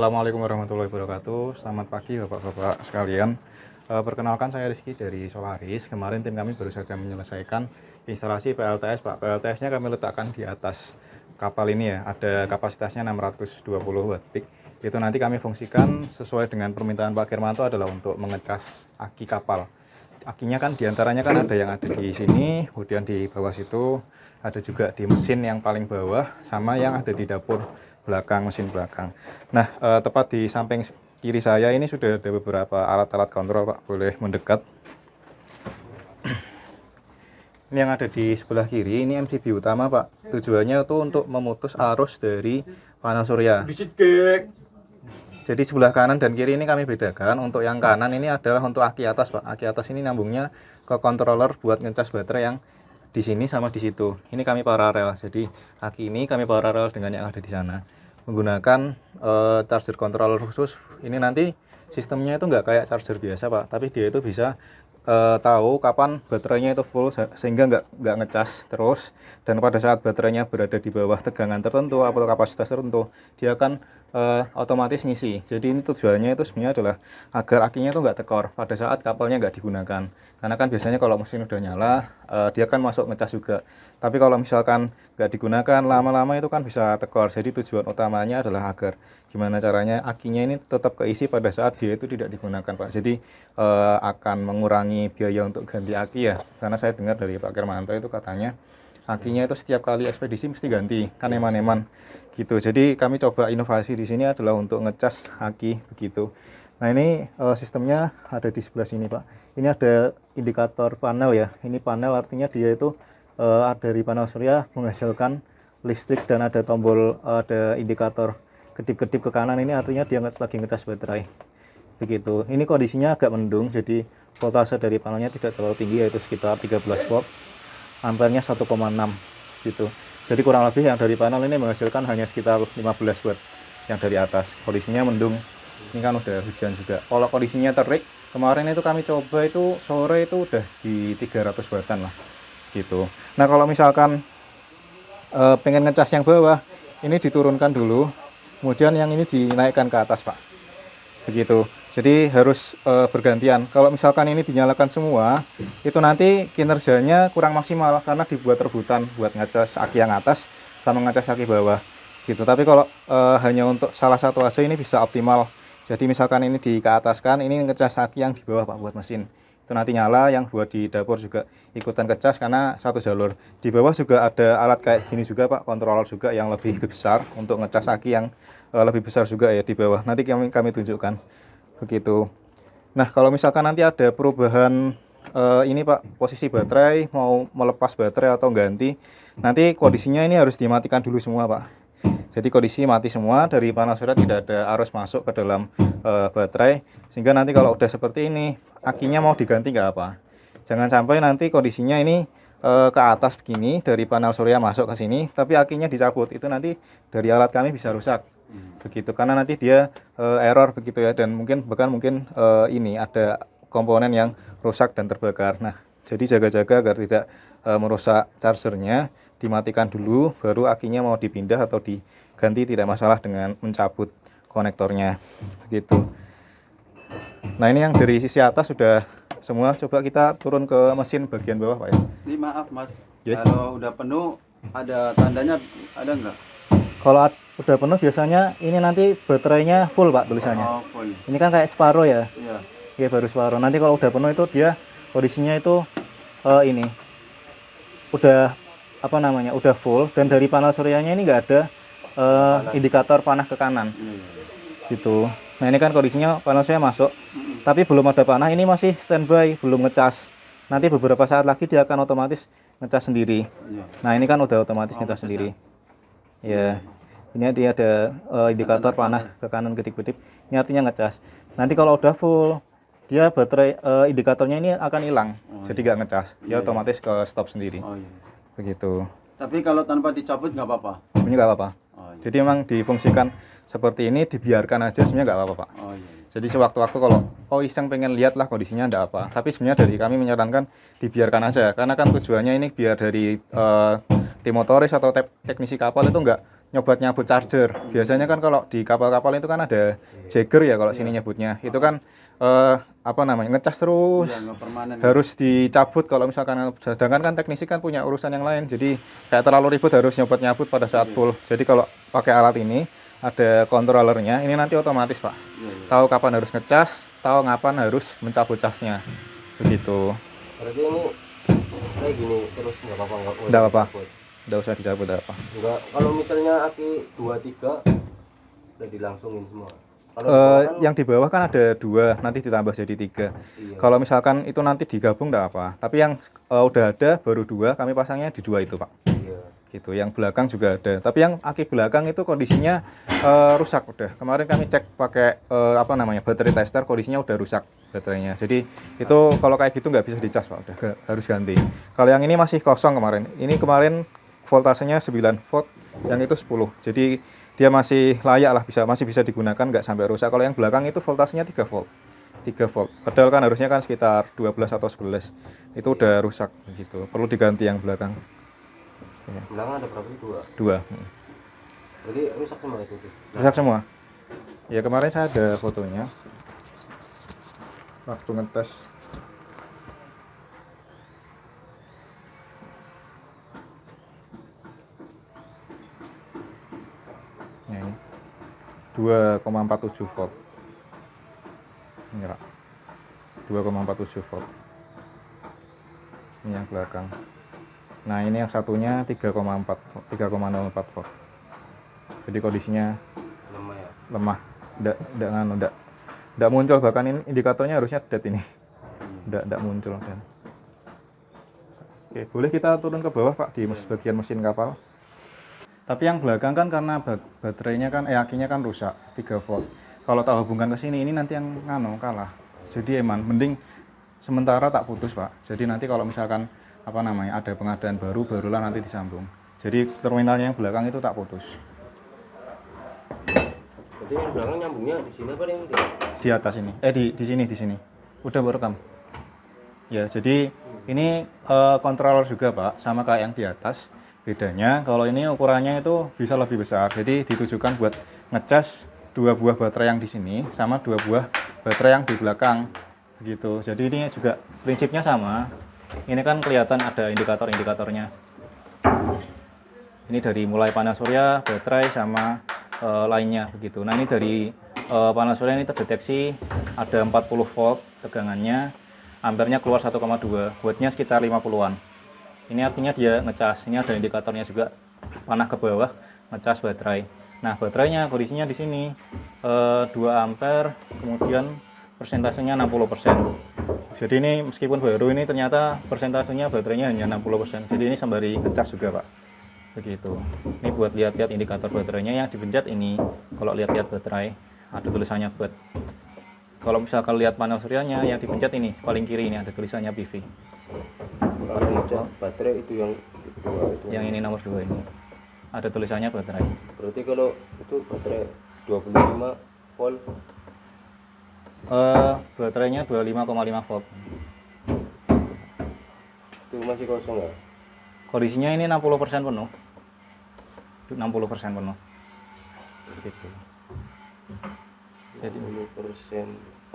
Assalamualaikum warahmatullahi wabarakatuh. Selamat pagi Bapak-Bapak sekalian. Perkenalkan saya Rizky dari Solaris. Kemarin tim kami baru saja menyelesaikan instalasi PLTS Pak. PLTS-nya kami letakkan di atas kapal ini ya. Ada kapasitasnya 620 watt peak. Itu nanti kami fungsikan sesuai dengan permintaan Pak Kirmanto adalah untuk mengecas aki kapal. Akinya kan diantaranya kan ada yang ada di sini, kemudian di bawah situ, ada juga di mesin yang paling bawah, sama yang ada di dapur belakang, mesin belakang. Nah, tepat di samping kiri saya ini sudah ada beberapa alat-alat kontrol Pak, boleh mendekat. Ini yang ada di sebelah kiri, ini MCB utama Pak. Tujuannya itu untuk memutus arus dari panel surya. Jadi sebelah kanan dan kiri ini kami bedakan. Untuk yang kanan ini adalah untuk aki atas Pak. Aki atas ini nyambungnya ke controller buat ngecas baterai yang di sini sama di situ. Ini kami paralel. Jadi aki ini kami paralel dengan yang ada di sana. Menggunakan charger controller khusus. Ini nanti sistemnya itu nggak kayak charger biasa Pak, tapi dia itu bisa tahu kapan baterainya itu full sehingga nggak ngecas terus, dan pada saat baterainya berada di bawah tegangan tertentu atau kapasitas tertentu dia akan otomatis ngisi. Jadi ini tujuannya itu sebenarnya adalah agar akinya itu nggak tekor pada saat kapalnya nggak digunakan, karena kan biasanya kalau mesin udah nyala dia kan masuk ngecas juga, tapi kalau misalkan nggak digunakan lama-lama itu kan bisa tekor. Jadi tujuan utamanya adalah agar gimana caranya akinya ini tetap keisi pada saat dia itu tidak digunakan Pak. Jadi akan mengurangi biaya untuk ganti aki ya, karena saya dengar dari Pak Kirmanto itu katanya akinya itu setiap kali ekspedisi mesti ganti, kan eman-eman gitu. Jadi kami coba inovasi di sini adalah untuk ngecas aki begitu. Nah ini sistemnya ada di sebelah sini Pak. Ini ada indikator panel ya. Ini panel artinya dia itu dari panel surya menghasilkan listrik, dan ada tombol, ada indikator kedip-kedip ke kanan, ini artinya dia lagi ngecas baterai begitu. Ini kondisinya agak mendung, jadi voltase dari panelnya tidak terlalu tinggi, yaitu sekitar 13 volt, ampernya 1,6 gitu. Jadi kurang lebih yang dari panel ini menghasilkan hanya sekitar 15 watt yang dari atas. Kondisinya mendung, ini kan udah hujan juga. Kalau kondisinya terik, kemarin itu kami coba itu sore itu udah di 300 wattan lah gitu. Nah kalau misalkan pengen ngecas yang bawah, ini diturunkan dulu, kemudian yang ini dinaikkan ke atas Pak begitu. Jadi harus bergantian. Kalau misalkan ini dinyalakan semua, itu nanti kinerjanya kurang maksimal karena dibuat rebutan buat ngecas aki yang atas sama ngecas aki bawah gitu. Tapi kalau hanya untuk salah satu aja ini bisa optimal. Jadi misalkan ini di ataskan, ini ngecas aki yang di bawah Pak buat mesin. Itu nanti nyala, yang buat di dapur juga ikutan kecas karena satu jalur. Di bawah juga ada alat kayak gini juga Pak, controller juga yang lebih besar untuk ngecas aki yang lebih besar juga ya di bawah. Nanti kami tunjukkan begitu. Nah kalau misalkan nanti ada perubahan ini Pak, posisi baterai mau melepas baterai atau ganti, nanti kondisinya ini harus dimatikan dulu semua Pak. Jadi kondisi mati semua, dari panel surya tidak ada arus masuk ke dalam baterai, sehingga nanti kalau udah seperti ini akinya mau diganti nggak apa. Jangan sampai nanti kondisinya ini ke atas begini, dari panel surya masuk ke sini tapi akinya dicabut, itu nanti dari alat kami bisa rusak begitu, karena nanti dia error begitu ya, dan bahkan mungkin ini ada komponen yang rusak dan terbakar. Nah jadi jaga-jaga agar tidak merusak chargernya, dimatikan dulu baru akinya mau dipindah atau diganti, tidak masalah dengan mencabut konektornya begitu. Nah ini yang dari sisi atas sudah semua. Coba kita turun ke mesin bagian bawah Pak ya. Ini maaf Mas, Yeah. Kalau udah penuh ada tandanya, ada nggak? Kalau udah penuh biasanya ini nanti baterainya full Pak tulisannya. Oh, full. Ini kan kayak separuh ya. Iya. Ya baru separuh. Nanti kalau udah penuh itu dia kondisinya itu ini udah apa namanya, udah full, dan dari panel suryanya ini nggak ada indikator panah ke kanan gitu. Nah ini kan kondisinya panel saya masuk tapi belum ada panah, ini masih standby, belum ngecas. Nanti beberapa saat lagi dia akan otomatis ngecas sendiri. Iya. Nah ini kan udah otomatis ngecas sendiri ya. Ini dia ada indikator panah ke kanan kedip-kedip, ini artinya ngecas. Nanti kalau udah full dia baterai indikatornya ini akan hilang, jadi nggak ngecas, dia otomatis ke stop sendiri. Oh iya. Begitu. Tapi kalau tanpa dicabut nggak apa-apa. Sebenarnya nggak apa-apa. Oh iya. Jadi memang difungsikan seperti ini, dibiarkan aja, sebenarnya nggak apa-apa Pak. Oh iya. Jadi sewaktu-waktu kalau iseng pengen lihat lah kondisinya enggak apa. Tapi sebenarnya dari kami menyarankan dibiarkan aja, karena kan tujuannya ini biar dari tim motoris atau teknisi kapal itu enggak nyobat nyabut charger. Biasanya kan kalau di kapal-kapal itu kan ada jagger ya kalau sini nyebutnya. Itu kan apa namanya, ngecas terus, Iya, nggak permanen. harus dicabut kalau misalkan, sedangkan kan teknisi kan punya urusan yang lain, jadi kayak terlalu ribet harus nyabut pada saat full. Jadi kalau pakai alat ini ada controllernya, ini nanti otomatis Pak, tahu kapan harus ngecas, tahu kapan harus mencabut casnya, begitu. Berarti ini kayak gini terus nggak apa-apa, Nggak apa-apa, nggak usah dicabut apa. Enggak, kalau misalnya aki 2 3 udah dilangsungin semua. Kalau di bawah kan, Yang di bawah kan ada 2, nanti ditambah jadi 3. iya. Kalau misalkan itu nanti digabung nggak apa, tapi yang udah ada baru 2, kami pasangnya di 2 itu Pak. Iya. Gitu. Yang belakang juga ada, tapi yang aki belakang itu kondisinya rusak udah. Kemarin kami cek pakai apa namanya, baterai tester, kondisinya udah rusak baterainya. Jadi itu kalau kayak gitu nggak bisa dicas Pak, udah harus ganti. Kalau yang ini masih kosong kemarin. Ini kemarin voltasenya 9 volt, yang itu 10. Jadi dia masih layak lah, masih bisa digunakan, nggak sampai rusak. Kalau yang belakang itu voltasenya 3 volt. 3 volt. Padahal kan harusnya kan sekitar 12 atau 11. Itu udah rusak gitu. Perlu diganti yang belakang. Belakang ada berapa? 2. 2. Berarti rusak semua itu tuh. Rusak semua. Ya kemarin saya ada fotonya. Waktu ngetes. Nah, ini 2,47 volt. Ini Pak. 2,47 volt. Ini yang belakang. Nah, ini yang satunya 3,04 volt. Jadi kondisinya Lemah ya. lemah, enggak muncul, bahkan ini indikatornya harusnya dead ini. Enggak muncul kan. Oke, boleh kita turun ke bawah Pak, di bagian mesin kapal. Tapi yang belakang kan karena baterainya kan akinya kan rusak 3 volt. Kalau tak hubungkan ke sini, ini nanti yang kalah. Jadi emang mending sementara tak putus Pak. Jadi nanti kalau misalkan apa namanya, ada pengadaan barulah nanti disambung. Jadi terminalnya yang belakang itu tak putus. Berarti yang belakang nyambungnya di sini apa yang Di atas ini. Di sini. Udah berekam. Ya, jadi ini controller juga Pak, sama kayak yang di atas. Bedanya kalau ini ukurannya itu bisa lebih besar. Jadi ditujukan buat ngecas 2 buah baterai yang di sini sama 2 buah baterai yang di belakang. Begitu. Jadi ini juga prinsipnya sama. Ini kan kelihatan ada indikatornya. Ini dari mulai panel surya, baterai sama lainnya begitu. Nah, ini dari panel surya ini terdeteksi ada 40 volt tegangannya, ampernya keluar 1,2, wattnya sekitar 50-an. Ini artinya dia ngecas. Ini ada indikatornya juga, panah ke bawah, ngecas baterai. Nah, baterainya kondisinya di sini 2 ampere, kemudian persentasenya 60%. Jadi ini meskipun baru, ini ternyata persentasenya baterainya hanya 60%. Jadi ini sembari ngecas juga Pak. Begitu. Ini buat lihat-lihat indikator baterainya, yang dipencet ini. Kalau lihat-lihat baterai ada tulisannya BAT. Kalau misalkan lihat panel suryanya, yang dipencet ini paling kiri, ini ada tulisannya PV. Kalau ngecas baterai itu yang kedua itu. Yang ini nomor 2 ini ada tulisannya baterai. Berarti kalau itu baterai 25 volt. Baterainya 25,5 volt. Itu masih kosong ya? Kondisinya ini 60% penuh. 60% penuh. Gitu. Jadi 60%.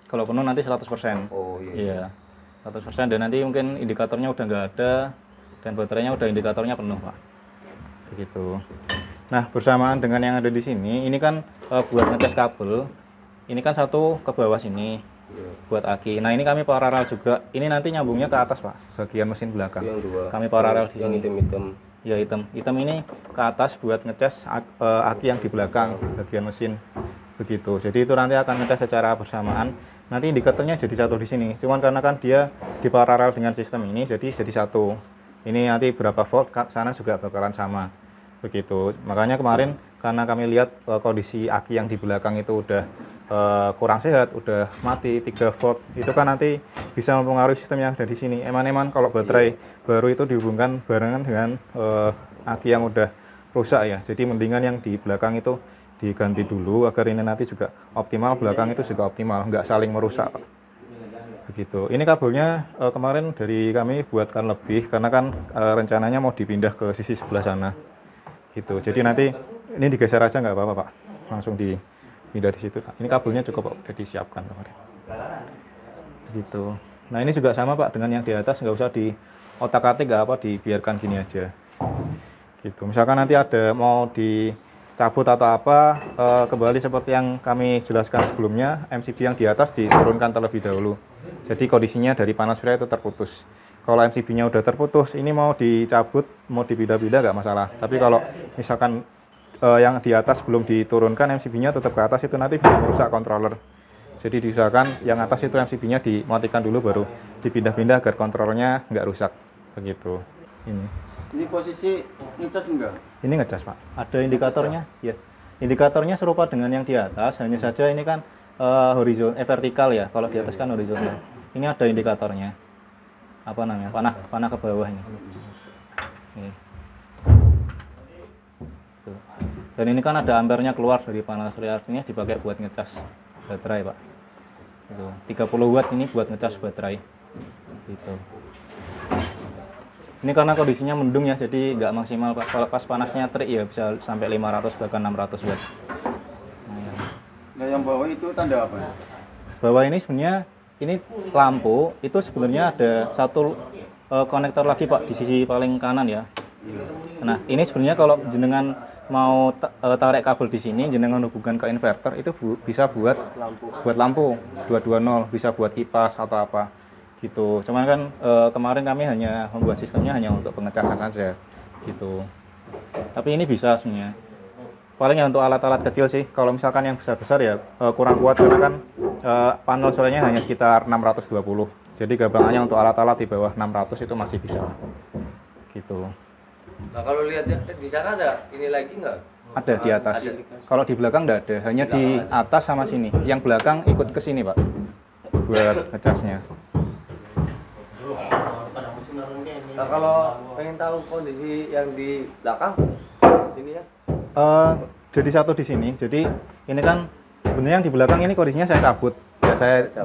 Kalau penuh nanti 100%. oh iya. Iya. 100%, dan nanti mungkin indikatornya udah nggak ada dan baterainya udah indikatornya penuh Pak. Begitu. Nah, bersamaan dengan yang ada di sini, ini kan buat ngecas kabel. Ini kan satu ke bawah sini, Iya. buat aki. Nah, ini kami paralel juga. Ini nanti nyambungnya ke atas Pak, bagian mesin belakang. Yang 2. Kami paralel di yang sini. hitam-hitam. Ya, hitam ini ke atas buat ngecas aki yang di belakang bagian mesin. Begitu. Jadi itu nanti akan ngecas secara bersamaan. Nanti indikatornya jadi satu di sini. Cuman karena kan dia di paralel dengan sistem ini, jadi satu. Ini nanti berapa volt, sana juga bakalan sama. Begitu. Makanya kemarin karena kami lihat kondisi aki yang di belakang itu udah kurang sehat, udah mati 3 volt, itu kan nanti bisa mempengaruhi sistem yang ada di sini. Eman-eman kalau baterai baru itu dihubungkan barengan dengan aki yang udah rusak ya. Jadi mendingan yang di belakang itu diganti dulu agar ini nanti juga optimal, belakang itu juga optimal, nggak saling merusak. Begitu. Ini kabelnya kemarin dari kami buatkan lebih karena kan rencananya mau dipindah ke sisi sebelah sana. Gitu. Jadi nanti ini digeser aja nggak apa-apa Pak, langsung dipindah di situ. Ini kabelnya cukup Pak, udah disiapkan kemarin. Gitu. Nah ini juga sama Pak dengan yang di atas, nggak usah di otak-atik, nggak apa, dibiarkan gini aja. Gitu. Misalkan nanti ada mau dicabut atau apa, kembali seperti yang kami jelaskan sebelumnya, MCB yang di atas diturunkan terlebih dahulu. Jadi kondisinya dari panas surya itu terputus. Kalau MCB-nya udah terputus, ini mau dicabut, mau dipindah-pindah nggak masalah. Tapi kalau misalkan yang di atas belum diturunkan, MCB-nya tetap ke atas, itu nanti bisa merusak controller. Jadi diusahakan yang atas itu MCB-nya dimatikan dulu, baru dipindah-pindah agar kontrolnya nggak rusak. Begitu. Ini posisi ngecas enggak? Ini ngecas Pak. Ada indikatornya. Ya. Indikatornya serupa dengan yang di atas, hanya saja ini kan vertikal ya. Kalau di atas kan horizontal. Ini ada indikatornya. Apa namanya? Panah ke bawah ini. Tuh. Dan ini kan ada ampernya keluar dari panel surya, artinya dipakai buat ngecas baterai Pak. Itu 30 watt ini buat ngecas baterai. Gitu. Ini karena kondisinya mendung ya, jadi nggak maksimal Pak. Kalau pas panasnya terik ya bisa sampai 500 bahkan 600 watt. Nah, yang bawah itu tanda apa? Bawah ini sebenarnya ini lampu, itu sebenarnya ada satu konektor lagi Pak di sisi paling kanan ya. Nah ini sebenarnya kalau jenengan mau tarik kabel di sini, jenengan hubungkan ke inverter, itu bisa buat lampu 220, bisa buat kipas atau apa gitu. Cuman kan kemarin kami hanya membuat sistemnya hanya untuk pengecasan saja gitu. Tapi ini bisa sebenarnya. Paling ya untuk alat-alat kecil sih. Kalau misalkan yang besar-besar ya kurang kuat, karena kan panel solarnya hanya sekitar 620. Jadi gabangannya untuk alat-alat di bawah 600 itu masih bisa. Gitu. Nah kalau lihat di sana ada ini lagi nggak? Ada di atas. Kalau di belakang nggak ada, hanya di atas sama sini. Yang belakang ikut ke sini Pak, buat ngecasnya. Nah kalau pengen tahu kondisi yang di belakang ini ya? Jadi satu di sini. Jadi ini kan sebenarnya yang di belakang ini kondisinya saya cabut.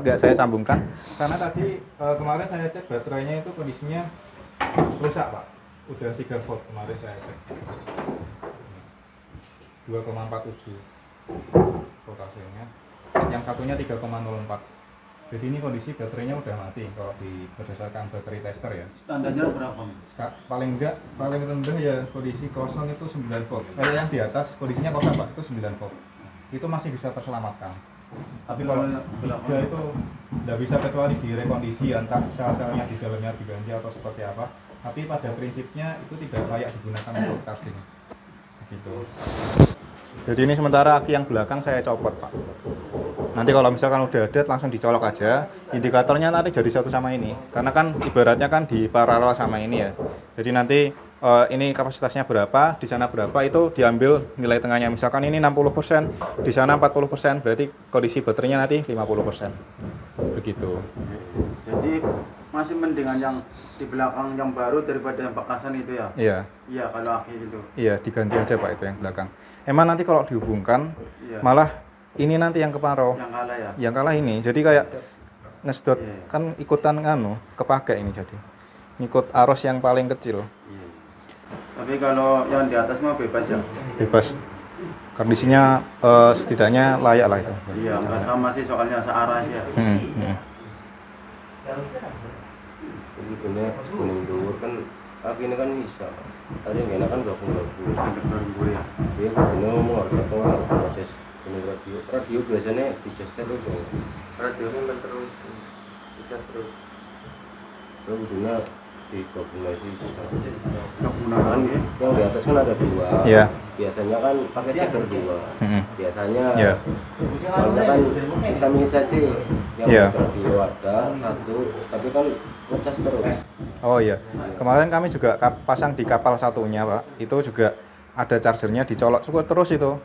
Ya saya sambungkan. Karena tadi kemarin saya cek baterainya itu kondisinya rusak Pak. Udah 3 volt kemarin saya cek. 2,47 voltasenya. Yang satunya 3,04. Jadi ini kondisi baterainya udah mati kalau berdasarkan baterai tester ya. Standarnya berapa? Paling rendah ya kondisi kosong itu 9 volt. Kalau yang di atas kondisinya kosong Pak, itu 9 volt. Itu masih bisa terselamatkan. Tapi kalau tiga itu tidak bisa kecuali direkondisi, entah sel-selnya di dalamnya diganti atau seperti apa. Tapi pada prinsipnya itu tidak layak digunakan untuk charging. Gitu. Jadi ini sementara aki yang belakang saya copot Pak. Nanti kalau misalkan udah ada langsung dicolok aja. Indikatornya nanti jadi satu sama ini. Karena kan ibaratnya kan di paralel sama ini ya. Jadi nanti ini kapasitasnya berapa, di sana berapa, itu diambil nilai tengahnya. Misalkan ini 60%, di sana 40%, berarti kondisi baterainya nanti 50%. Begitu. Jadi masih mendingan yang di belakang yang baru daripada yang bekasan itu ya? Iya. Iya kalau aki itu. Iya, diganti aja Pak itu yang belakang. Emang nanti kalau dihubungkan, Iya. malah ini nanti yang keparau. Yang kalah ya? Yang kalah ini, jadi kayak ngesdot kan ikutan kepake ini jadi. Ngikut arus yang paling kecil. Iya. Tapi kalau yang di atas mah bebas ya? Bebas. Kondisinya setidaknya layak lah itu. Iya, nggak sama sih soalnya searah ya. Jadi punya kuning dulu kan aki ini kan bisa. Ada yang enak kan gabung. Ya. Dia punya ngomong atau proses kuning radio. Radio biasanya dicester itu. Radionya terus dicas terus. Terus punya digabungasi bisa. Kegunaan Kan ya? yang di atas kan ada 2. Iya. Biasanya kan pakai ceker 2. Biasanya Iya. soalnya kan eksaminasi yang Iya. radio ada 1, tapi kan ngecas terus. Oh iya. Kemarin kami juga pasang di kapal satunya Pak. Itu juga ada chargernya dicolok cukup terus itu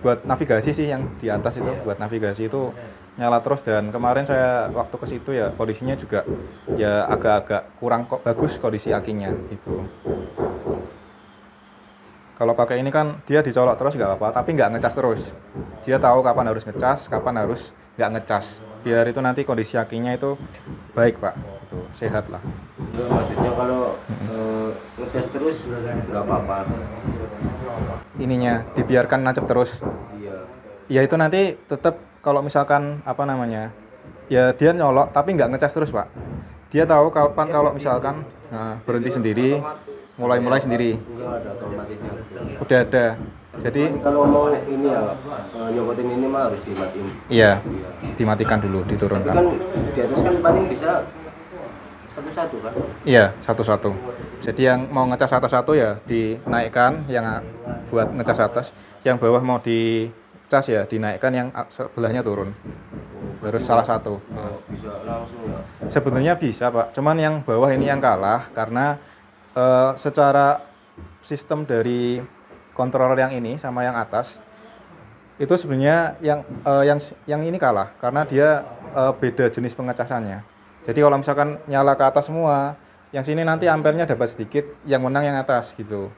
buat navigasi sih, yang di atas itu buat navigasi itu nyala terus. Dan kemarin saya waktu ke situ ya kondisinya juga ya agak-agak kurang bagus kondisi akinya itu. Kalau pakai ini kan dia dicolok terus nggak apa-apa, tapi nggak ngecas terus. Dia tahu kapan harus ngecas, kapan harus nggak ngecas. Biar itu nanti kondisi akinya itu baik Pak, itu sehat lah. Maksudnya kalau ngecas terus nggak apa-apa. ininya dibiarkan nancep terus. Iya. Ya itu nanti tetap kalau misalkan apa namanya, ya dia nyolok tapi nggak ngecas terus pak. Dia tahu kapan kalau misalkan berhenti sendiri, mulai sendiri. Enggak ada otomatisnya. Udah ada. Jadi Kalau mau ini ya nyobotin ini mah harus dimatiin. iya, Iya. dimatikan dulu, Tapi diturunkan. kan di atas kan paling bisa satu-satu kan. Iya, satu-satu. Jadi yang mau ngecas satu-satu ya dinaikkan, yang buat ngecas atas, yang bawah mau dicas ya dinaikkan, yang sebelahnya turun. Harus salah satu. Oh, bisa langsung ya. Sebenarnya bisa pak, cuman yang bawah ini yang kalah karena secara sistem dari controller yang ini sama yang atas itu sebenarnya yang ini kalah karena dia beda jenis pengecasannya. Jadi kalau misalkan nyala ke atas semua, yang sini nanti ampernya dapat sedikit, yang menang yang atas gitu.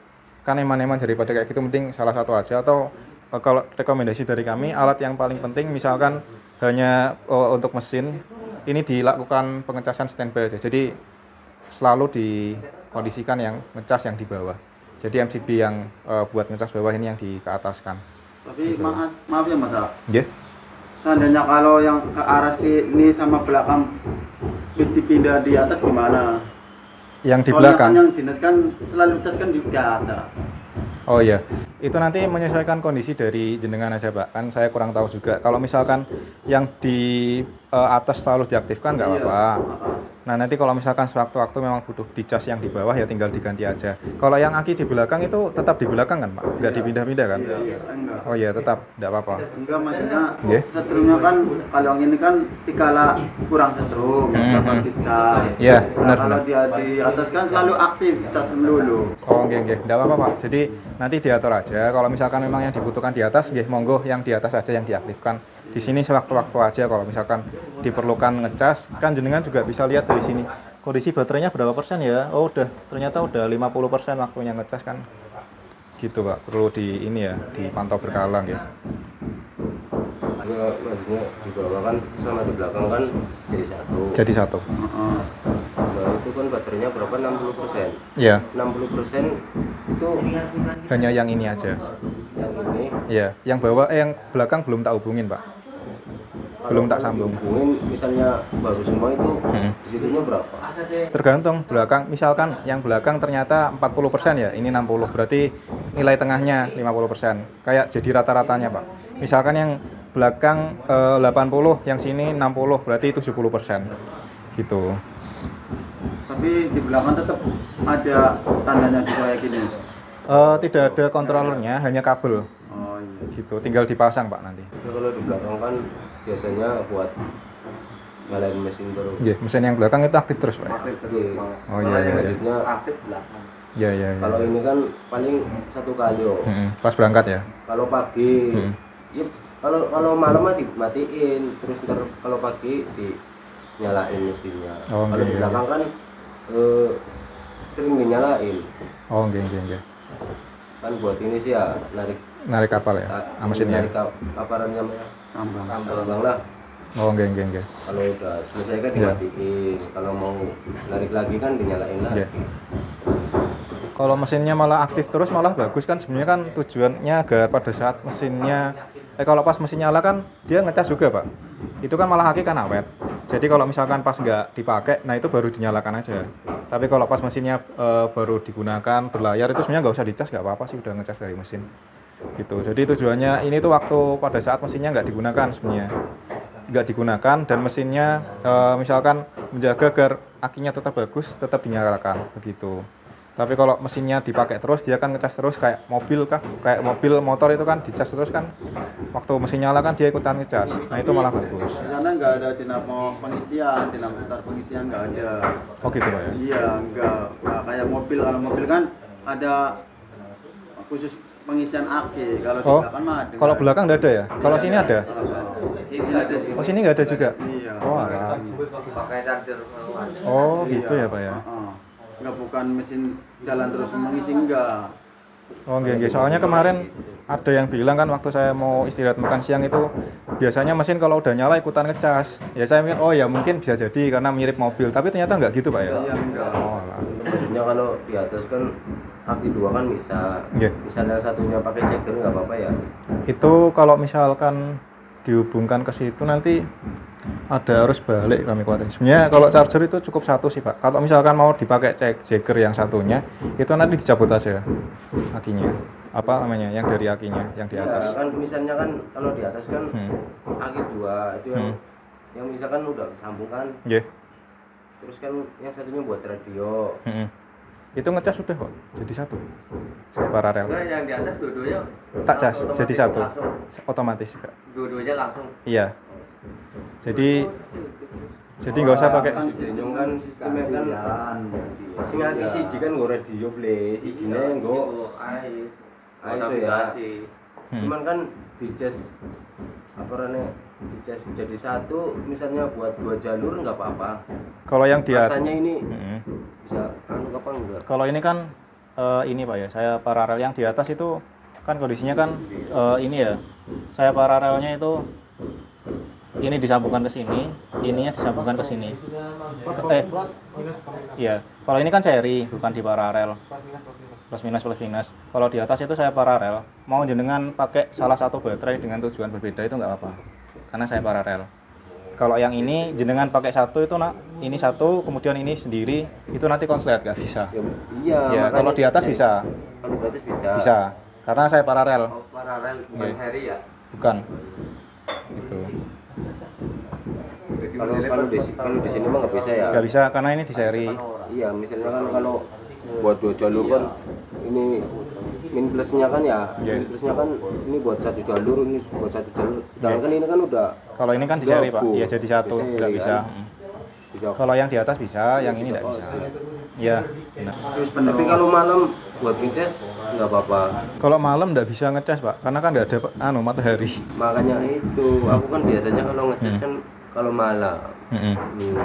Kan eman-eman daripada kayak gitu, mending salah satu aja. Atau kalau rekomendasi dari kami, alat yang paling penting misalkan hanya untuk mesin ini dilakukan pengecasan standby aja. Jadi selalu dikondisikan yang ngecas yang di bawah. Jadi MCB yang buat ngecas bawah ini yang di ke ataskan. Tapi maaf ya Mas. Yeah. Seandainya kalau yang ke arah sini sama belakang dipindah di atas gimana? Yang di Soalnya belakang. kan yang dinas kan selalu tes kan di atas. Oh iya, itu nanti menyesuaikan kondisi dari jenengan aja Pak, kan saya kurang tahu juga. Kalau misalkan yang di atas selalu diaktifkan nggak apa-apa. Nah nanti kalau misalkan sewaktu-waktu memang butuh dicas yang di bawah ya tinggal diganti aja. Kalau yang aki di belakang itu tetap di belakang kan Pak, nggak dipindah-pindah kan? Enggak. Oh iya tetap, nggak apa-apa. Enggak maksudnya Nggih. setrumnya kan kalau yang ini kan dikala kurang setrum, dapat dicas. Iya, Nah, benar, kalau benar. dia di atas kan selalu aktif dicas melulu. Oh nggih, nggak apa-apa Pak. Jadi nanti diatur aja. Kalau misalkan memang yang dibutuhkan di atas, nggih monggo yang di atas aja yang diaktifkan. Di sini sewaktu-waktu aja kalau misalkan diperlukan ngecas, kan jenengan juga bisa lihat dari sini. Kondisi baterainya berapa persen ya? Oh ternyata udah 50% waktunya ngecas kan. Gitu Pak, perlu di ini ya, dipantau berkala ya. Maksudnya di bawah kan sama di belakang kan jadi satu. Jadi satu. Heeh. Nah itu kan baterainya berapa? 60%. Iya, 60% itu hanya yang ini aja. yang ini. Iya, yang bawah yang belakang belum tak hubungin Pak. Belum tak sambung. Hubungin misalnya baru semua itu di situnya berapa? Tergantung belakang, misalkan yang belakang ternyata 40% ya, ini 60, berarti nilai tengahnya 50%. Kayak jadi rata-ratanya Pak. Misalkan yang belakang 80, yang sini 60, berarti 70%. Gitu. Tapi di belakang tetap ada tandanya di kayak gini. Tidak ada kontrolernya, hanya kabel. Oh iya. Gitu, tinggal dipasang Pak nanti. Itu kalau di belakang kan biasanya buat nyalain mesin baru. Iya, mesin yang belakang itu aktif terus Pak. Aktif terus. Oh iya iya. Maksudnya Aktif belakang. Iya iya. Iya. kalau ini kan paling satu kali oh. Pas berangkat ya. Kalau pagi, ya, kalau malam mah dimatiin, terus ntar kalau pagi dinyalain mesinnya. Oh, Kalau di iya, belakang kan sering dinyalain. Oh nggih. Kan buat ini sih ya Narik kapal ya, mesinnya. narik kaparan namanya. Tambang. Tambang lah. Oh nggih. Kalau udah selesai kan Iya. dimatiin. Kalau mau narik lagi kan dinyalain lagi. Iya. Kalau mesinnya malah aktif terus malah bagus kan, sebenarnya kan tujuannya agar pada saat mesinnya kalau pas mesin nyala kan dia ngecas juga Pak. Itu kan malah aki kan awet. Jadi kalau misalkan pas nggak dipakai, nah itu baru dinyalakan aja. Tapi kalau pas mesinnya baru digunakan berlayar itu sebenarnya nggak usah dicas, nggak apa-apa sih, udah ngecas dari mesin. Gitu. Jadi tujuannya ini tuh waktu pada saat mesinnya nggak digunakan sebenarnya. Nggak digunakan dan mesinnya misalkan menjaga agar akinya tetap bagus, tetap dinyalakan begitu. Tapi kalau mesinnya dipakai terus, dia kan ngecas terus kayak mobil kah? Kayak mobil motor itu kan dicas terus kan. Waktu mesin nyala kan dia ikutan ngecas. Nah itu malah bagus. Di sana nggak ada dinamo pengisian, dinamo start pengisian nggak ada. Oh gitu Pak ya. Iya, nggak kayak mobil. Kalau mobil kan ada khusus pengisian aki. Kalau di Oh, belakang mah ada. kalau belakang nggak ada ya? Kalau sini ada? Sini ada. Oh sini nggak ada juga? Iya. Oh alah. pakai charger Oh gitu ya Pak ya. Heeh. Nggak bukan mesin jalan terus mengisi enggak. Oh nggih. Soalnya kemarin ada yang bilang kan waktu saya mau istirahat makan siang itu biasanya mesin kalau udah nyala ikutan ngecas. Ya saya mikir oh ya mungkin bisa jadi karena mirip mobil, tapi ternyata nggak gitu Pak ya. Iya enggak. Oh alah. Maksudnya biasanya kalau di atas kan aki 2 kan bisa. Nggih. Misalnya satunya pakai ceker nggak apa-apa ya. Itu kalau misalkan dihubungkan ke situ nanti ada arus balik kami khawatir. Sebenarnya kalau charger itu cukup satu sih Pak. Kalau misalkan mau dipakai jagger yang satunya, itu nanti dicabut aja akinya. Apa namanya? Yang dari akinya, yang di atas. Ya, kan misalnya kan kalau di atas kan aki 2 itu yang misalkan udah kesambung kan. Nggih. Terus kan yang satunya buat radio. Itu ngecas sudah kok, jadi satu. Saya paralel. Nah, yang di atas dua-duanya Tak cas, otomatis jadi satu. langsung. Otomatis juga. Dua-duanya langsung. Iya. Jadi nggak usah pakai. Sistemnya kan sistemnya kan sing aki siji kan nggo radio play, sijine nggo ais. ais ya. Navigasi. Cuman kan di cas apa namanya? Di cas jadi satu misalnya buat 2 jalur nggak apa-apa. Kalau yang di atas. Rasanya ini bisa anu apa enggak? Kalau ini kan ini Pak ya, saya paralel yang di atas itu kan kondisinya kan ini ya. Saya paralelnya itu ini disambungkan ke sini, ininya disambungkan ke sini. Iya. Kalau ini kan seri, bukan di paralel. Plus minus. Kalau di atas itu saya paralel. Mau jenengan pakai salah satu baterai dengan tujuan berbeda itu nggak apa-apa. Karena saya paralel. Kalau yang ini jenengan pakai satu itu ini satu, kemudian ini sendiri, itu nanti konslet nggak bisa. Iya. Ya, kalau di atas bisa. Kalau di atas bisa. Bisa. Karena saya paralel. Oh, paralel bukan Iya. seri ya. Bukan. Gitu. Kalau di sini mah nggak bisa ya. Nggak bisa karena ini di seri. Iya, misalnya kan kalau buat 2 jalur kan ini min plusnya kan ya. Iya. Min plusnya kan ini buat 1 jalur, ini buat 1 jalur. Sedangkan ini kan udah Kalau ini kan di seri Pak, Double. ya jadi satu, Di seri, nggak bisa. kan? bisa. Kalau yang di atas bisa, yang ini nggak bisa. Iya. Benar. Tapi kalau malam buat ngecas nggak apa-apa. Kalau malam nggak bisa ngecas Pak, karena kan nggak ada matahari. Makanya itu aku kan biasanya kalau ngecas kan kalau malam.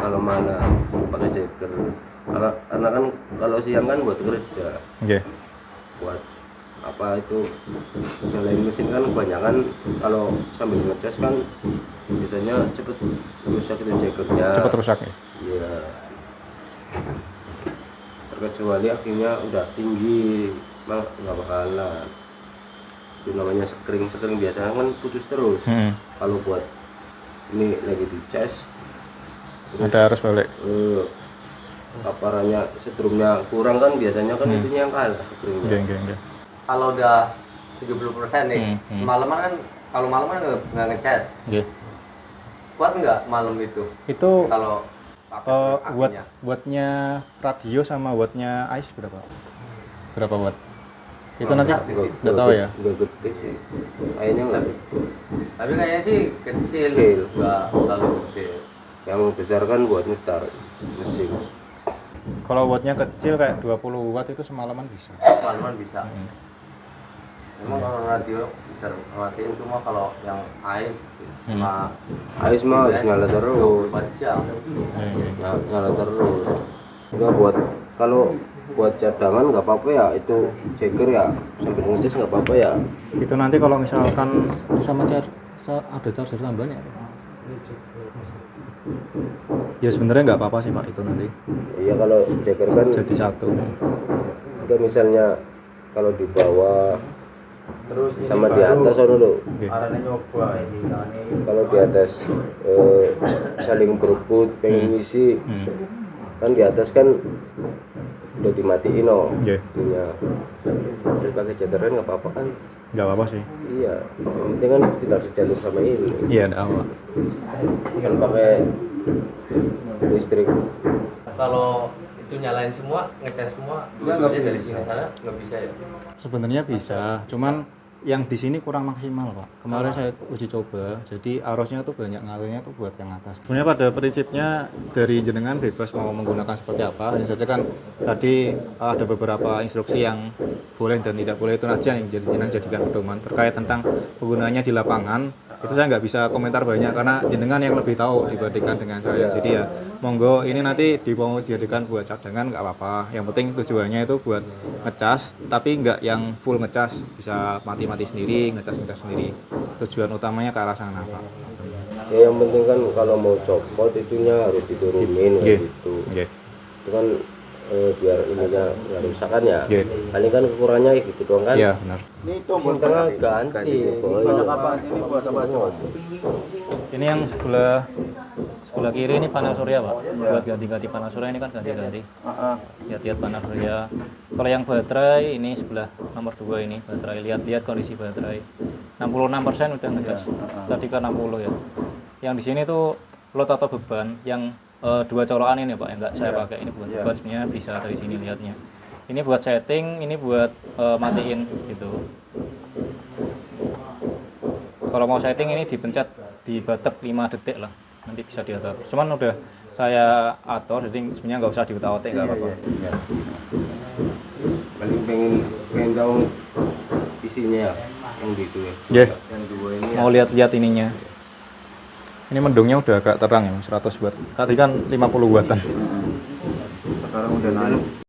Kalau malam pakai ceker. Karena kan kalau siang kan buat kerja. Oke. Buat apa itu nyalain mesin kan kebanyakan kalau sambil ngecas kan biasanya cepet rusak itu cekernya. Cepat rusak ya. Iya. Terkecuali akhirnya udah tinggi, malah nggak bakalan. Itu namanya sekring biasanya kan putus terus. Kalau buat ini lagi dicas, Ada arus balik. Aparannya setrumnya kurang kan biasanya kan itunya yang kalah sekringnya. Oke. Kalau udah 70% nih, malaman kan kalau malaman nggak ngecas. Oke. Kuat nggak malam itu? Itu Kalau pakai akinya. wattnya radio sama wattnya ais berapa? Berapa watt? Itu Oh, nanti gratis sih. nggak tahu ya. Nggak gede sih. Kayaknya nggak. Tapi kayaknya sih kecil, Kecil. nggak terlalu gede. Yang besar kan buat nyetar mesin. Kalau wattnya kecil kayak 20 watt itu semalaman bisa. Malaman bisa. Emang kalau radio bisa matiin cuma kalau yang ais sama Ais mah harus nyala terus. 24 jam. Nyala terus. Enggak buat kalau buat cadangan nggak apa-apa ya, itu ceker ya sambil ngecas nggak apa-apa ya. Itu nanti kalau misalkan sama ada charger tambahan ya? Ya sebenarnya nggak apa-apa sih Pak itu nanti. Iya kalau ceker kan Jadi satu. kita misalnya kalau di bawah Terus ini sama di atas ono lho. Oke. arahnya nyoba ini Kalau di atas saling berebut pengen ngisi kan di atas kan udah dimatiin Oke. ininya. Terus pakai cekeran nggak apa-apa kan? Nggak apa-apa sih. Iya, yang penting kan tidak sejalur sama ini. Iya, ada apa? Kan pakai listrik. kalau itu nyalain semua, ngecas semua, dua-duanya dari sini sana nggak bisa ya. Sebenarnya bisa, cuman yang di sini kurang maksimal Pak. Kemarin saya uji coba, jadi arusnya tuh banyak ngalirnya tuh buat yang atas. Sebenarnya pada prinsipnya dari jenengan bebas mau menggunakan seperti apa. Hanya saja kan tadi ada beberapa instruksi yang boleh dan tidak boleh, itu aja yang jenengan jadikan pedoman. Terkait tentang penggunaannya di lapangan, itu saya nggak bisa komentar banyak karena jenengan yang lebih tahu dibandingkan dengan saya. Jadi ya monggo, ini nanti mau dijadikan buat cadangan nggak apa-apa. Yang penting tujuannya itu buat ngecas, tapi nggak yang full ngecas, bisa mati sendiri, ngecas sendiri. Tujuan utamanya ke arah sana Pak. Ya yang penting kan kalau mau copot itunya harus diturunin kayak gitu. Nggih. Itu kan biar ininya nggak rusak kan ya. Iya. Paling kan kekurangannya gitu doang kan. Iya, benar. Ini tombol Yang tengah ganti. banyak apa? Ini buat apa coba? Ini yang sebelah kiri ini panel surya, Pak. Buat ganti-ganti panel surya ini kan ganti-ganti. Lihat-lihat panel surya. Kalau yang baterai ini sebelah nomor 2 ini baterai. Lihat-lihat kondisi baterai. 66% udah ngegas. Tadi kan 60 ya. Yang di sini tuh load atau beban yang 2 colokan ini, Pak, yang nggak saya pakai. Ini buat beban, sebenarnya bisa dari sini lihatnya. Ini buat setting, ini buat matiin gitu. Kalau mau setting ini dipencet di batek 5 detik lah, nanti bisa diatur. Cuman udah saya atur, jadi sebenarnya nggak usah diutak-utik, nggak apa-apa. Paling pengen tahu isinya yang gitu ya. Yeah. Yang 2 ini Mau lihat-lihat ininya. Ini mendungnya udah agak terang ya, 100 watt. Tadi kan 50 wattan. Sekarang udah naik.